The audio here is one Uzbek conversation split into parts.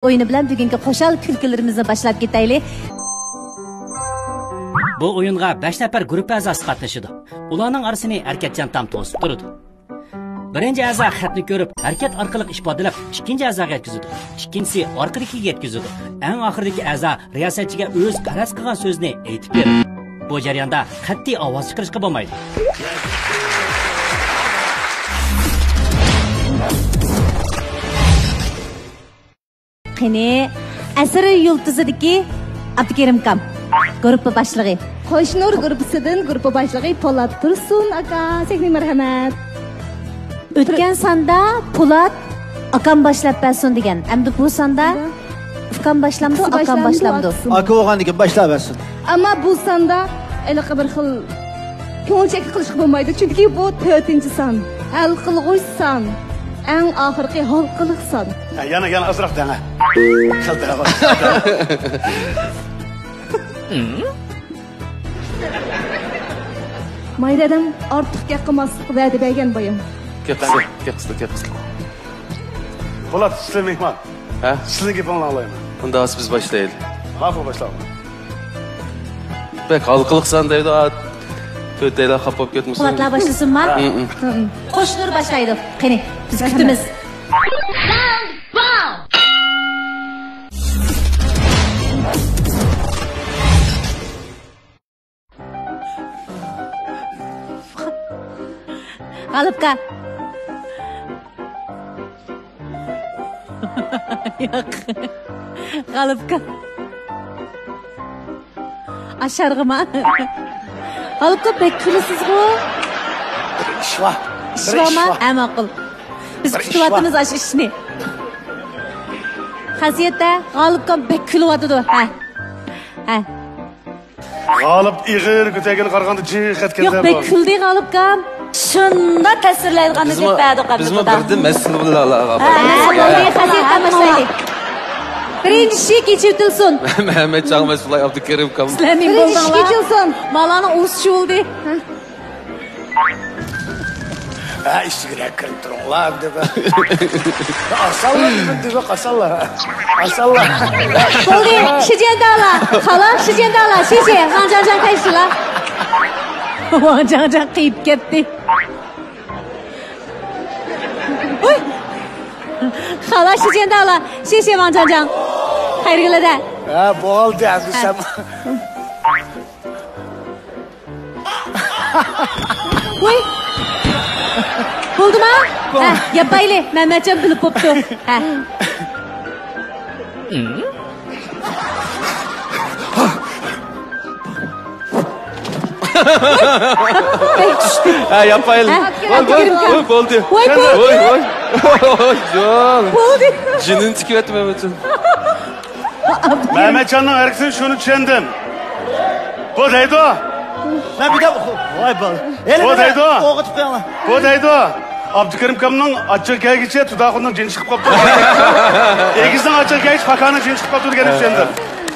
Oyunu bilan bugungi qo'shal kulkularimizni boshlab ketaylik. Bu o'yinga 5 nafar guruh a'zosi qatnashadi. Ularning orasini Erkatjon tam to'sib turadi. Birinchi a'zo xatni ko'rib, harakat orqali ifodalab, ikkinchi a'zoga yetkazadi. Ikkinchisi orqadagiga yetkazadi. Eng oxiridagi a'zo riyosatchiga o'z qaras qilgan so'zni aytib beradi. Bu jarayonda qat'iy ovoz chiqarishga bo'lmaydi. Qani, asr yulduzidagi Abdukerim kam guruh boshlig'i. Qo'shnur guruhidan guruh boshlig'i Polat Tursun aka, sizga marhamat. O'tgan sonda Polat akam boshlab bersin degan. Endi bu sonda ukam boshlamdi, akam boshlamdi. Aka o'g'aniga boshlab bersin. Ammo bu sonda iliq bir xil ko'ngilchak qilishga bo'lmaydi, chunki bu 4-son. Hal qilg'uch son. Eng oxirgi hal qiliq son. Yana azroq dana. Qildira qo'y. Maydadan ortiq gap qilmas va'da bergan boyam. Kepsli. Polat, sizlar mehmon. Ha? Sizning gapingni anglayman. Unda biz boshlaylik. Ma'qul boshlayman. Bek halqılıqsan deydi, to'taylar xapab ketmasin. Polatlar boshlasinmi? Qo'shnur boshlaydi. Qani, biz kutamiz. G'alibka. Yo'q. G'alibka. Asharg'ima. G'alibka bekilisiz-ku. Ishva. Ishvami? Ma'qul. Biz kutyapmiz ash ishni. Xasiyatda G'alibka bekilyapti. Ha. G'olib ig'ir ko'tagan qaraganda jihat keldi. Yo'q, bekildi G'alibka. Shunda ta'sirlaydiganini deb berdi qabul. Bizmi birda mas'ul bilalarga. Xasiyatda boshlaylik. Birinchi ishi kechirilsin. Mehmet Can Mesutay Abdukerim kam. Sizlarning bo'ldinglar. Kechirilsin. Malani o'sishi bo'ldi. Ha, ishga kirib turinglar deb. Asallar deb qasallar. Asallar. Bo'ldi, shijendala. Xolos shijendala. Shije, G'anjanjan qaysilar? G'anjanjan qiyib ketdi. Uy! Xolos shijendala. Shije G'anjanjan. Xayrgilada. Ha, bo'ldi azizim. Uy! Bo'ldimi? Ha, yapayli. Mehmetjon bilib bo'pti. Ha. Ha, yapaylı. Oldu. Oy. Can. Bo'ldi. Cinin çıkıverdi Mehmetcan. Mehmetcan'ın erksin şunu çendim. Bu deydi o. Ben bir de vay bal. Bu deydi o. Oğutup koyalım. Bu deydi o. Abdukerim kamının açık gelgiçe tudağından cin çıkıp kaptı. Egizden açık gelgiç fakanın cin çıkıp kaptı gelip çendim.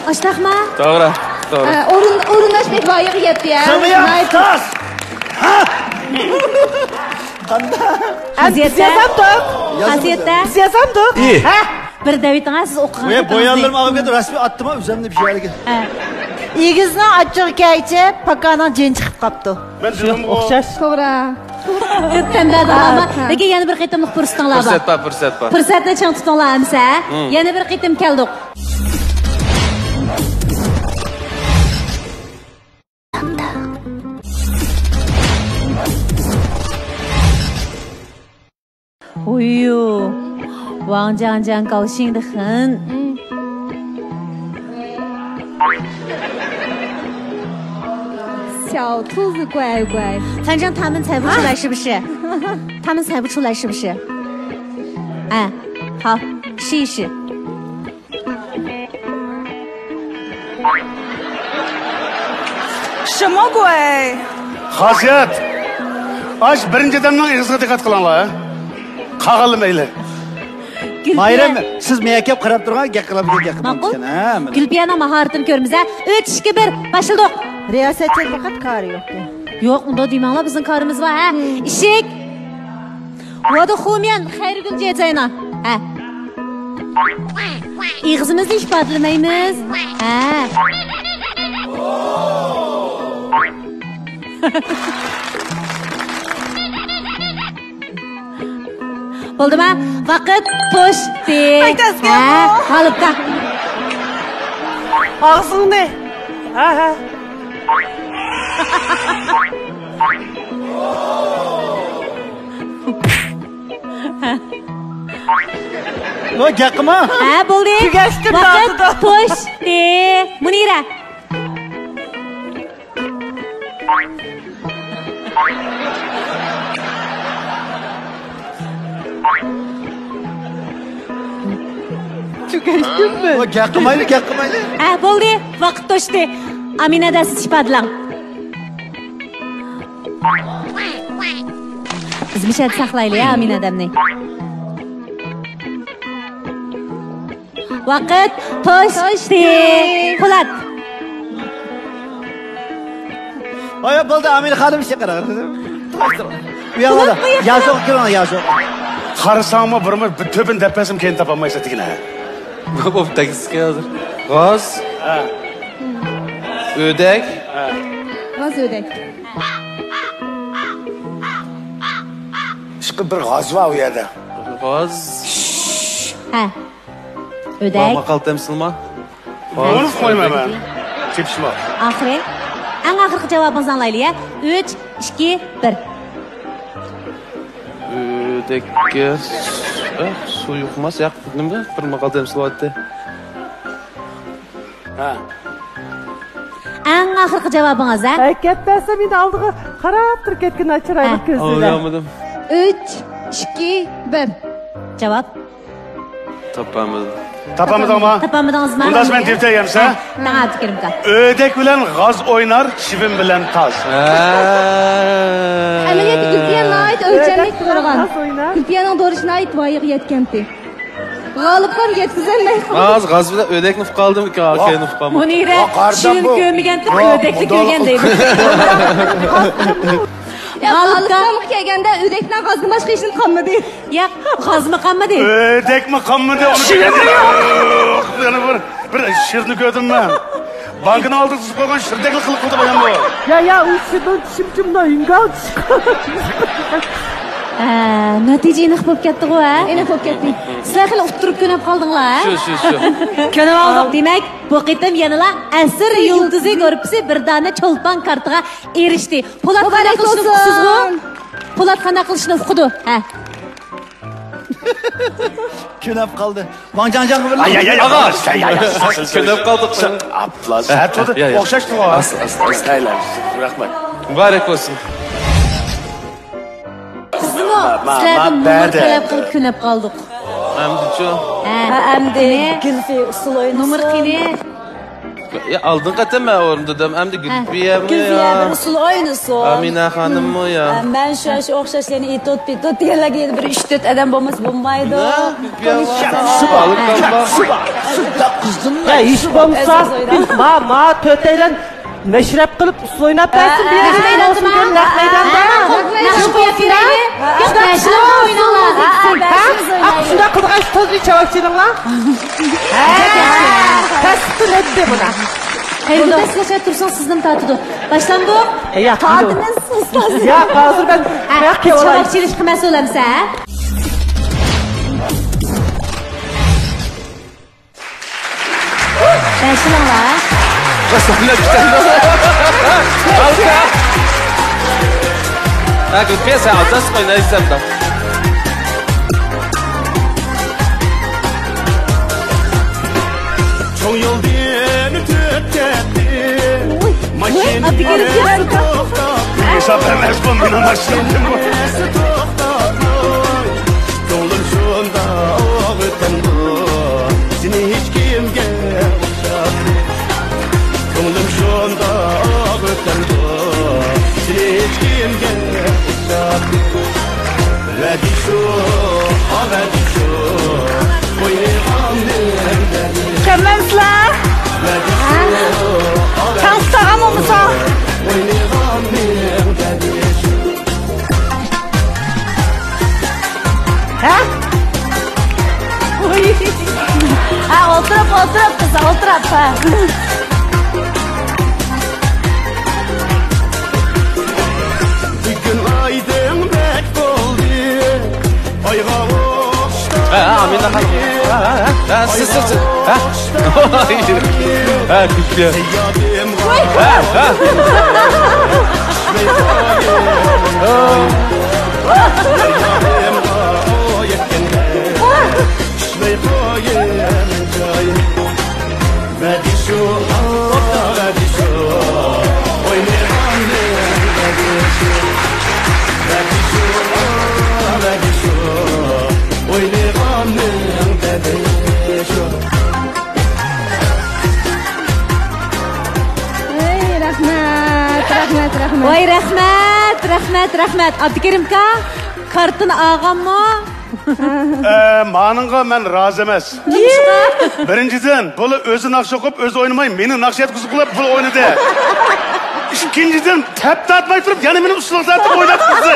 Açlaqma? Doğru. O'rinlashmak voyaga yetdi ya. Samiyam tas. Xasiyatda. Siyasamdı. İyi. Bir David'ga siz o'qigan. Ve boyanlarımı alıp getir resmi attım ha üzerinde bir şeyler gel. Egizning ochiq kaychi pakaning jin chiqib qopti. Ben dedim o. To'g'ri. Tembel ama. Lekin yana bir qitimlik fursatlar bor. Fursat bor. Fursatni chang tutinglar amsa. Yana bir qitim keldik. Oyu, Wang Jiangjiang 高兴得很。小兔子乖乖，反正他们猜不出来是不是？他们猜不出来是不是？哎，好，试一试。什么鬼？ Xasiyat. Aş birinci adamdan egizga dikkat kılanlar. Qağalı meyli. Mayrem siz meyakkep qarab turgan gap qilib Ma'qul. Gulbiyana mahoratini ko'ramiz ha. 3-2-1 başladik. Riyosatchi faqat qari yo'q. Yo'q, unda deymanglar bizning qarimiz bor ha. Ishik. Voda xumen xayrgul jezayna. Ha. Ağzımızı ifadelemaymiz. Ha. Oldu mu? Vakit poşti. Aytasın Ha, ya. alıp da. Ağzın ne? Ha. O yakma. Ha, bo'ldi. Tugashdim Vaqt dardida. po'shdi. Munira. Tugashtimmi? O yakmaylı. Ha, bo'ldi. Vaqt to'shdi. Aminada siz ifadalang. Biz mishat saqlaylik, Aminadamni. Vaqt to'shdi. Po'lat. Oya buldu Amine Hanım şey karar. Uyanmadı. Yazık kiran yazık. Qarasangmi birimiz töpin dapasim keyin topolmaysa tigina. Bo'p taksizga hozir. G'oz. Ha. O'dak. G'oz o'dak. Ishqi bir g'ozva u yerda. G'oz. Ha. O'dak. Maqal temsilma. Uni qo'ymayman. Tepishma. Oxiri. Eng oxirgi javobingizni anglaylik. 3, 2, 1. O'dakka suv yuqmas, yo'q, nima? Bir maqal temsilyapti. Ha. Eng oxirgi javobingiz, ha? Ketmasa meni oldiga qarab turib ketgan chiroyli ko'zlar. O'ylamadim. 3, 2, 1. Javob. Topamadim. Topamidingmi? Topamidingizmi? Unda men deb tayamsa, Tamam, Abdukarimka. o'dak bilan g'oz o'ynar, shivim bilan toz. Amaliyotda Gulpiyanga oid o'lchamlik qilgan. Nasıl oynar? Gulpiyanning dorishina oid voyaga yetganti. G'olibdan yetkazolmay qoldi. G'oz bilan o'dakni uqib qoldim, keyin uqib qoldim. Munira, Qardan shirin bu. ko'rmagan Yo'q, o'dakni bu ko'rgan deydi. G'olibdan kelganda o'dakdan g'ozdan boshqa hech narsa qolmadi. Yo'q, g'ozmi qolmadi. O'dakmi qolmadi uni yana bir shirni ko'rdim men. Bankini oldi tuzib qo'ygan shirdakli qilib qo'ydi bayan bu. Ya uçsunun şimdimle ingal. Natija aniq bo'lib ketdi-ku, ha? Aniq bo'lib ketdi. Sizlar hali o'tirib ko'nab qoldinglar, ha? Shu. Ko'nab oldik. Demak, bu qitim yanala asr yulduzi ko'ribsiz bir dona cho'lpon kartiga erishdi. Po'lat qanday qilishni uqsizmi? Po'lat qanday qilishni uqdi, ha? Künep kaldı. Vancan gibi. Ay. Ko'nab qoldik. Ablas. Ya. O'xshash tuva. Astaylar. Rahmat. Muborak bo'lsin. Sizmi? Sizlarni numar ba'da. talab qilib ko'nab qoldik. Hamdicho. Ha, endi Gulfi usul o'yini. Numar qili. Ya aldın qatam men o'rindidim. Hamdi Gulfiyami Gülfiye ya? bir usul oynusu. Amina xonimmi ya? Ben şu o'xshashlarni itot pitot deganlarga endi bir 3-4 adam bo'lmas bo'lmaydi. Alıp kalma. Ya iş olsa ma töteylen meşrep kılıp usul oynap versin bir yere Meydanda olsun mı? diyorum nak meydanda. Naqsh qo'yib beraylik. Yo'q, naqshni o'ynanglar. Şuna kılgaç toz bir çavakçının lan. Tasdın ödde buna. Hayırlı tashlashib tursan sizni tatidi. Boshlandik. Ya Tadimiz ustoz. Ya hazır ben ayak ke olayım. Chavakchilik qilmas o'lamsa, ha? Bashlanlar. Ha Gulfiya sen alsas oynaysan da. Çoğ yol beni tüketti. Abdukarim Hesap vermez bundan aşkım. Yolun şunda ağıtan bu. Seni hiç kimge uçaktı. Yolun şunda ağıtan bu. Seni hiç kimge uçaktı. Verdi şu, verdi şu. Oynayam nerede? Kemmensler. Çanstağım olmasa. Ha? Oturab kızım, oturab. Bugün aydınlık oldu. Ayğa uçtu. Amina hanım. Siz. Küçük. Voy rahmat. Abdukerim ka, kartın ağamı. Manınğa ben razı emas. Birinciden, bunu özü nakşa koyup özü oynamayın. Beni nakşiyat kuzu kılıp bunu oynadı. İkinciden, tep atmayı durup yani beni usulazatı oynat kızı.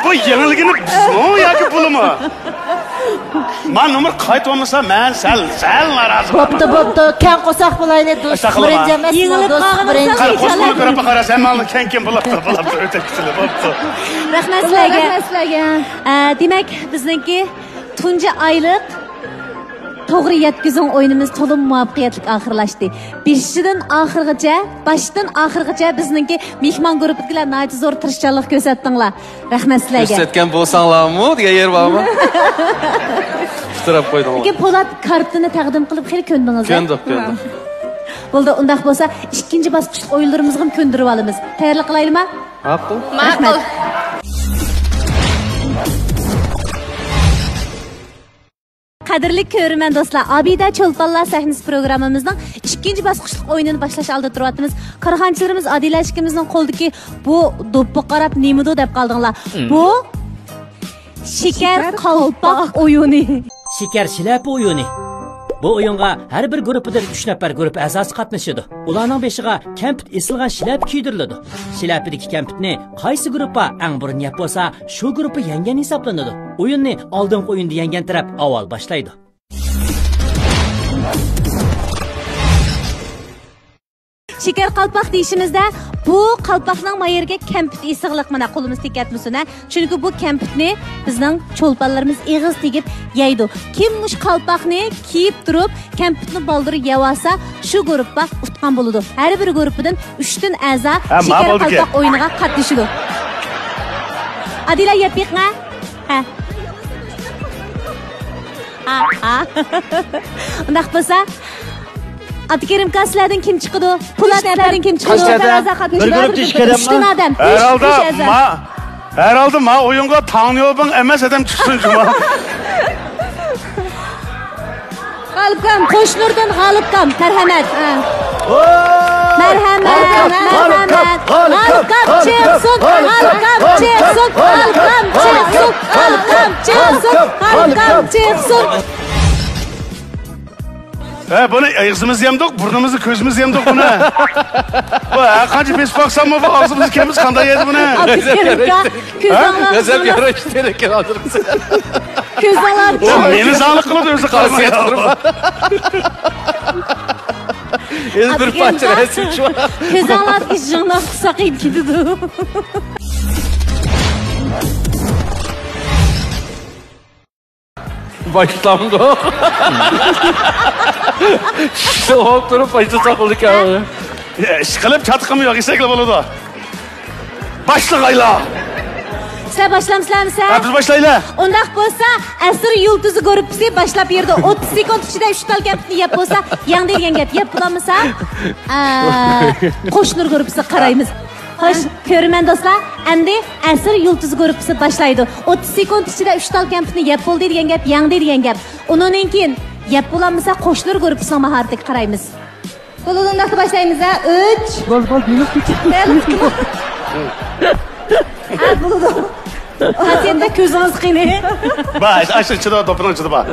Bu yenilgini biz mi yoki pulu mu? Man numar kayıt olmasa ben sel narazı. Boptu. Ken qo'saq bo'laylik do'st. Birinchi emas. Yengilib qolganimizdan Qara qo'shqo'ni ko'rib qara, sen malni kenkin bulabdir, o'ta kuchli bo'pti. Rahmat sizlarga. Demak, bizningki tunji oylik to'g'ri yetkazing o'yinimiz to'liq muvaffaqiyatli oxirlashdi. Boshdan oxirigacha bizningki mehmon guruhidagilar nihoyat zo'r tirishchanlik ko'rsatdinglar. Rahmat sizlarga. Ko'rsatgan bo'lsanglarmi degan yer bormi? Tutirib qo'ydim. Lekin Po'lat kartini taqdim qilib xil ko'ndingiz. Ko'ndik. Bo'ldi, undaq bo'lsa, ikkinchi bosqich o'yinlarimizga ham ko'ndirib olamiz. Tayyorlik qilaylikmi? Ma'qul. Qadrli ko'rman do'stlar, Abida Cho'lponlar sahnasi programmamizning ikkinchi bosqichlik o'yinini boshlash oldida turyapmiz. Qarg'anchilarimiz Adila ishkimizning qo'ldagi bu do'ppi qarab nemido deb qoldinglar. Bu shikar qalpoq o'yini. Shikar shilap o'yini. Bu o'yinga har bir guruhidan 3 nafar guruh a'zosi qatnashadi. Ularning beshiga kampit esilgan shilap kiydiriladi. Shilapidagi kampitni qaysi guruhga eng burun yap bo'lsa, shu guruhga yengan hisoblanadi. O'yinni oldingi o'yinda yengan taraf avval boshlaydi. Shikar qalpoq deyishimizda bu qalpoqning mayeriga kampit isig'liq mana qo'limiz tekatmasin. Chunki bu kampitni bizning cho'lponlarimiz eg'iz tegib yeydi. Kim mush qalpoqni kiyib turib, kampitni baldirib yevasa, shu guruhga utgan bo'ladi. Har bir guruhdan 3 dan a'zo shikar qalpoq o'yiniga qatnashadi. Adila yapiqma? Undaq bo'lsa, Abdukerim sizlardan kim chiqadi? Po'lat sizlardan kim chiqadi? Bir guruh ishkadammi? 3 dan odam. Herhalde ma oyunga tanıyobun emas adam çıksın cuma. G'olibkam, Qo'shnurdan G'olibkam, marhamat. Marhamat. G'olibkam chiqsin. Bunu ağzımız yemdik, burnumuzu gözümüz yemdik bunu. Bu kaçı pes baksam mı bu ağzımızı kemiz kanda yedi bunu. Gözüm yarıştırırken alırım. Göz alar. Beni sağlık kılıp özü kalmaya. Bir parça resim şu an. Göz alar işcanlar sakayıp gidiyor. Başlamdı. Soğuk durup başta sakıldık ya. Şıkılıp çatıkımıyor, istekli buludu. Başlık ayla. Sizlar boshlamsizlarmi? Biz boshlaylik. Undaq bo'lsa, asr yulduzi ko'ribsiz, boshlab berdi. 30 sekund ichida 3 tal gapni yeb bo'lsa, yang degan gap yeb bo'lamisa, Qo'shnur ko'ribsiz qaraymiz. Xo'sh, ko'rman do'stlar, endi asr yulduzi ko'ribsiz boshlaydi. 30 sekund ichida 3 tal gapni yeb bo'ldi degan gap, yang degan gap. Undan keyin yeb bo'lamisa, Qo'shnur ko'ribsiz maharatiga qaraymiz. Qo'ldan vaqti boshlaymiz ha. 3 Bol minut ketdi. Bo'ldi. Hatenda ko'zingiz qiyni. Baş, aşırı topun açıldı bak.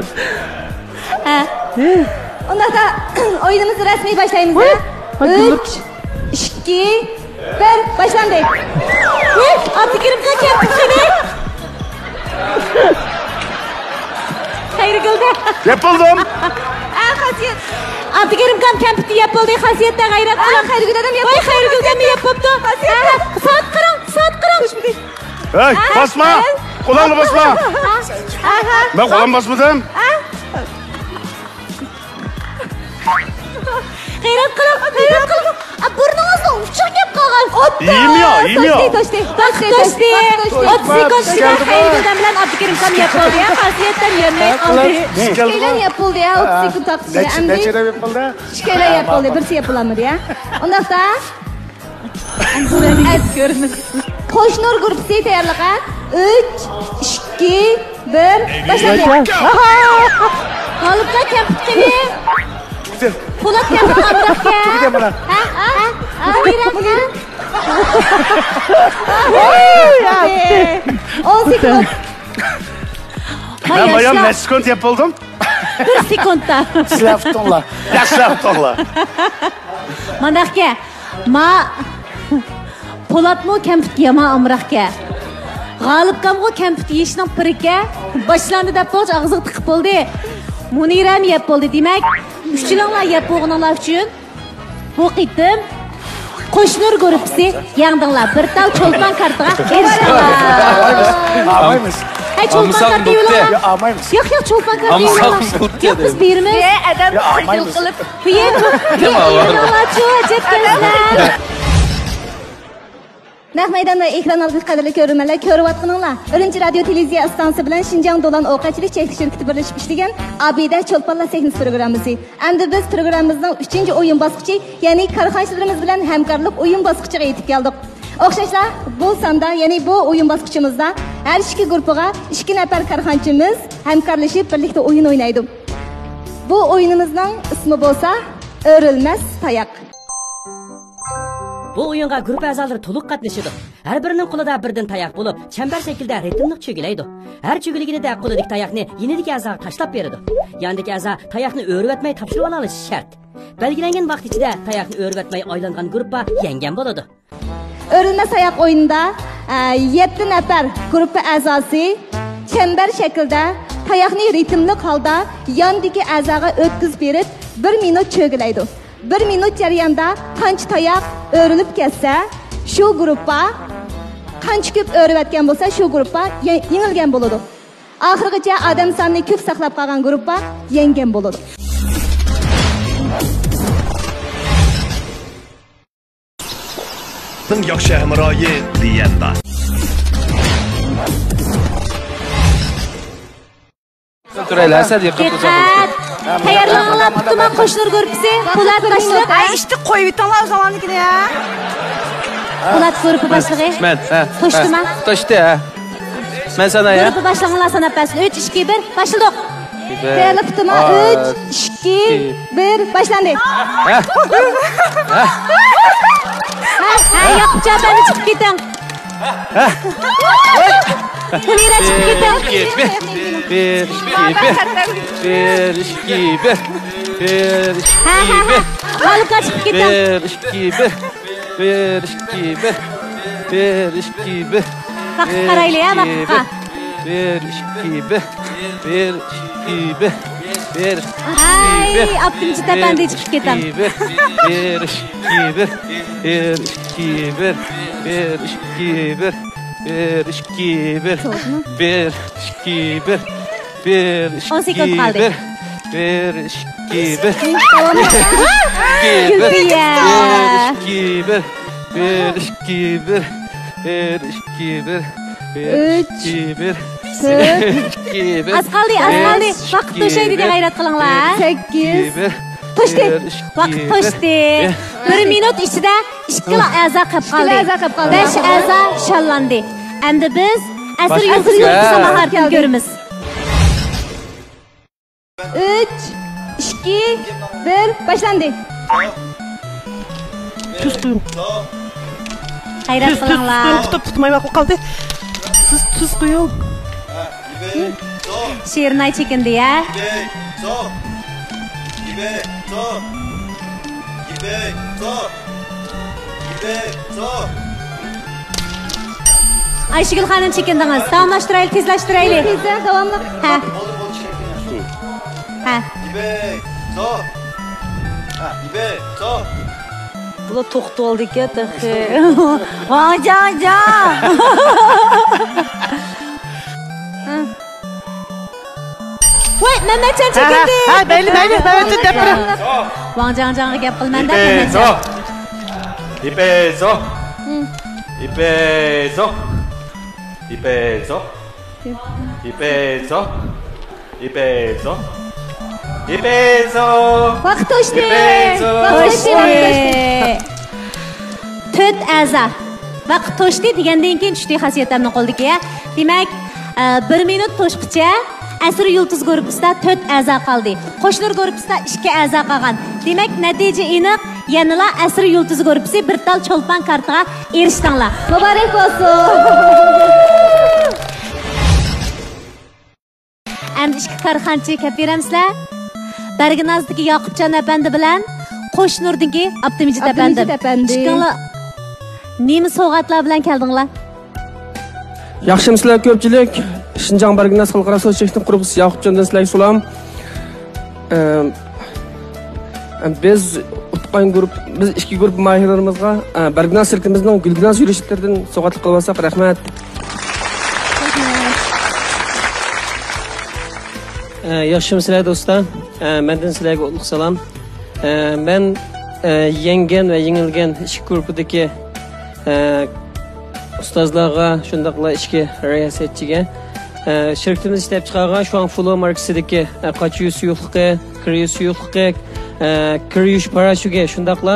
Undaqda o'yinimizni rasmiy boshlaymiz. 3 2 1 boshlandi. Abdukerim qachon qildi? Xayr qildi. Yapıldım. xasiyet. Abdukerimkan kampütni yapıldı, xasiyetda g'ayrat qiling. Xayriguldan Voy, Xayriguldan yapıptı. Soat qirang. Hey, basma. Qo'lingni basma. Ben qo'lim basmadim. G'ayrat qiling. Burningizni uchiq kelib qolgan. Yiyim Toshdi. 30 sekund ichida Xayriguldan bilan Abdukerimkan yapıldı. Xasiyetdan yemay qoldi. Şikeyle yapıldı ya 30 sekund taktı. Nechada yapıldı? Şikeyle yapıldı. Birisi yapılamır ya. Ondan da Qo'shnur gruppasi tayyorliqqa 3, 2, 1 başladı. G'olibga kampütni. Po'lat kampüt amroqqa. Buyuranga. 10 sekund. Ben bayan ne sekund yapıldım? 1 sekundda. Sizlar tutinglar. Yaxshilab tutinglar. Mandaqqa. Po'latmi kampüt yama amroqqa. G'olibkamga kampüt yeyishning pirga boshlandi deb qo'sh og'ziga tiqib bo'ldi. Muniram yeb bo'ldi. Demak, uchilanglar yeb bo'lganlar uchun bu qitim Qo'shnur gruppasi yangdinglar. Bir tal cho'lpon kartiga erishdinglar. Almaymiz. Hey, cho'lpon karti yo'qmi? Almaymiz. Yo'q, cho'lpon karti yo'qmi? Yo'q, biz beramiz. Adam qil qilib. Naq maydonda ekran oldi qadrli ko'ruvchilar, ko'rayotganinglar. Birinchi radio televiziya stansiyasi bilan Xinjiang Dolan ovqatchilik cheklik shirkati birlashib ishlagan Abida Cho'lponlar texnik programmasi. Endi biz programmamizning 3-o'yin bosqichi, ya'ni korxonachilarimiz bilan hamkorlik o'yin bosqichiga yetib keldik. O'xshashlar, bu sonda, ya'ni bu o'yin bosqichimizda har ikki guruhga 2 nafar korxonachimiz hamkorlashib birlikda o'yin o'ynaydi. Bu o'yinimizning ismi bo'lsa, O'rilmas tayoq. Bu o'yinga guruh a'zolari to'liq qatnashadi. Har birining qo'lida birdan tayoq bo'lib, chambar shaklida ritmli cho'gilaydi. Har cho'giligida qo'lidagi tayoqni yenidagi a'zoga tashlab beradi. Yandagi a'zo tayoqni o'rib o'tmay topshirib olishi shart. Belgilangan vaqt ichida tayoqni o'rib o'tmay aylangan guruhga yengan bo'ladi. O'rilmas tayoq o'yinida 7 nafar guruh a'zosi chambar shaklida tayoqni ritmli holda yandagi a'zoga o'tkazib berib 1 minut cho'gilaydi. 1 minut jarayonda qancha tayoq o'rilib ketsa, shu guruhga qancha ko'p o'rayotgan bo'lsa, shu guruhga yengilgan bo'ladi. Oxirigacha odam sonini ko'p saqlab qolgan guruhga yenggan bo'ladi. Ning yaxshi hamroyi deganda. Turaylar, asad yiqib Diqqat! Tayyorlaninglar, tuman qo'shnur guruhi Po'lat boshliq. İşte qo'yibitinglar zamonligida ya. Po'lat guruhi boshlig'i. Men, To'shdimi? To'shdi, ha. Men sana ya. Guruhi boshlig'inglar sanab bas. 3, 2, 1, başladik. Tayyorlab tutma. 3, 2, 1, başlandı. Ha, yo'q, jabani chiqib keting. Kulira chiqib keting. Bir, iki, bir. G'olibga chiqib keting. Bir, iki, bir. Vaqt qarayli, ha, vaqtga. Bir, Ay, optimchi tapanda chiqib keting. Bir, 10 sekund qoldi. Az qoldi. Vaqt to'shaydi deb g'ayrat qilinglar. 8. To'shdi. Vaqt to'shdi. 1 minut ichida 2 a'zo qolib qoldi. 5 a'zo shallandi. Endi biz asr yulduz mahoratini ko'ramiz. 3, 2, 1, başlandı. G'ayrat qilinglar. Tutmay vaqt qoldi. Siz tuz qo'ying. She'rni chekindi ya. Ayshigul xonim chekindingiz. Tezlashtiraylik. Tezda davomli. Ha. so. Ha, ipe, so. Bular to'xtab oldi ekan, taxi. Vajaja. Voy, Mehmetcan chekindi. Ha, mayli, Mehmetcan deb turing. Wang Jangjanga gap qilmanda İpe so. Mehmetcan. İpe so. İpe so. İpe so. İpe so. İpe so. İpe so. Vaqt o'tdi. İpe so. To'rt a'zo. Vaqt to'shdi degandan keyin tushdi xasiyatimni qo'ldiga. Demak, 1 minut to'shqicha Asr Yulduz guruhida 4 a'zo qoldi. Qo'shnilar guruhida 2 a'zo qolgan. Demak, natija aniq. Yanıla Asr Yulduz guruhi bir tal cho'lpon kartaga erishdinglar. Muborak bo'lsin. Endi ikki karxanchi kelib beramsizlar. Berginazdagi Yoqubjon apandi bilan Qo'shnurdagi Abdumijid apandi. Chiqinglar. Nima sovg'atlar bilan keldinglar? Yaxshimisilar ko'pchilik? Shinjong Berginaz xalqaro so'zchilikni quruvchisi Yoqubjondan sizlarga salom. Biz Utqan guruh, biz ikki guruh mahirlarimizga Berginaz sirkimizning Gulginaz yurishlardan sovg'atlik qilib olsak, rahmat. Yaxshimisilar do'stlar? Mendan sizlarga ulug' salom. Men yengen va yengilgan ikki guruhdagi ustozlarga, shundaqla ishga riyosatchiga shirkatimiz ishlab chiqargan shu an Fulo markasidagi qochiyu suyuqliqi, kiriyu suyuqliqi, kirish parashuga shundaqla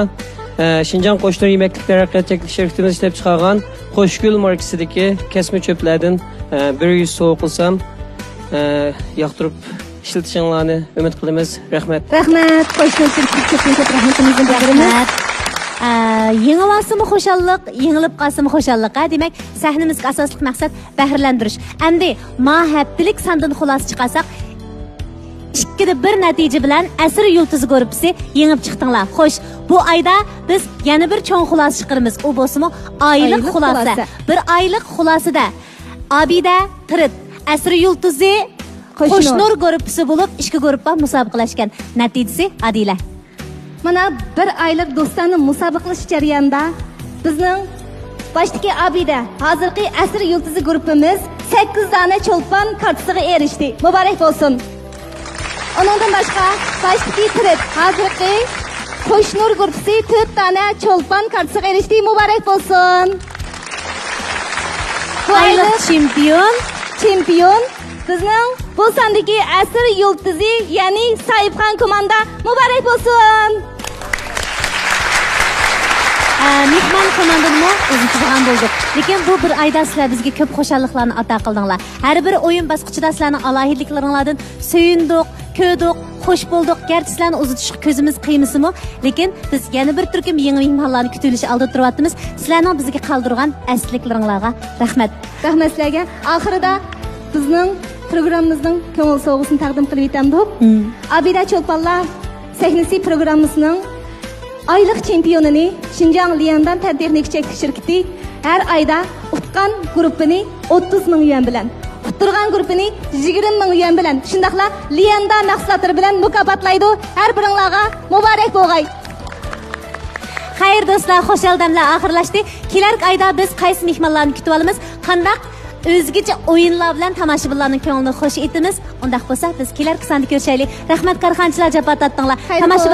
Shinjong qo'shnilar yemaklik taraqqiyot shirkatimiz ishlab chiqargan Qo'shgul markasidagi kesma cho'plardan 100 so'q qilsam yoqtirib ishlatishinglarni umid qilamiz. Rahmat. Rahmat. Qo'shnilar ko'p rahmatimizni bildiramiz. Yengilmasimi xo'shallik, yengilib qolsimi xo'shallik. Demak, sahnamizga asosli maqsad bahrlantirish. Endi mahabbatilik sandan xulosa chiqarsak, 2da 1 natija bilan Asr Yulduz guruhi yengib chiqdinglar. Xo'sh, bu oyda biz yana bir cho'ng xulosa chiqaramiz. U bo'lsa oylik xulosa. Bir oylik xulosada Abida Tirit, Asr Yulduzi Qo'shnur guruhi bo'lib, ikki guruhlar musobaqalashgan. Natijasi Adila. Mana bir oylik do'stlarni musobaqalash jarayonida bizning boshidagi Abida, hozirgi Asr Yulduzi guruhimiz 8 dona cho'lpon kartasiga erishdi. Muborak bo'lsin. Onundan boshqa boshidagi Tirit, hozirgi Qo'shnur guruhi 4 dona cho'lpon kartasiga erishdi. Muborak bo'lsin. Oylik chempion bizning bu sondagi Asr Yulduzi, ya'ni Saifxon komanda. Muborak bo'lsin. Mehmon komandani o'zimiz qilgan bo'ldik. Lekin bu bir oyda sizlar bizga ko'p xo'shalliklarni ato qildinglar. Har bir o'yin bosqichida sizlarning alohidliklaringlardan suyundik, ko'rdik, xush bo'ldik. Garchi sizlarni uzatishga ko'zimiz qiymasimi, lekin biz yana bir turkum yangi mehmonlarni kutilishi oldi turyapmiz. Sizlarning bizga qoldirgan asliklaringlarga rahmat. Rahmat sizlarga. Oxirida bizning programmamizning ko'ngil sovg'asini taqdim qilib o'tamdik. Abida Cho'lponlar sahnasi programmasining oylik chempionini Shinjong Liyandan texnik shirkati har oyda Utqan guruhini 30 ming yuan bilan, Utturgan guruhini 20 ming yuan bilan, shundaqla Liyanda mahsulotlari bilan mukofotlaydi. Har biringlarga muborak bo'lg'ay. Xayr do'stlar, xo'shal damlar oxirlashdi. Kelarki oyda biz qaysi mehmonlarni kutib olamiz? Qandaq o'zgacha o'yinlar bilan tomoshabinlarning ko'nglini xush etamiz. Undaq bo'lsa, biz kelarki sonda ko'rishaylik. Rahmat, karxanchilar, javob tatdinglar.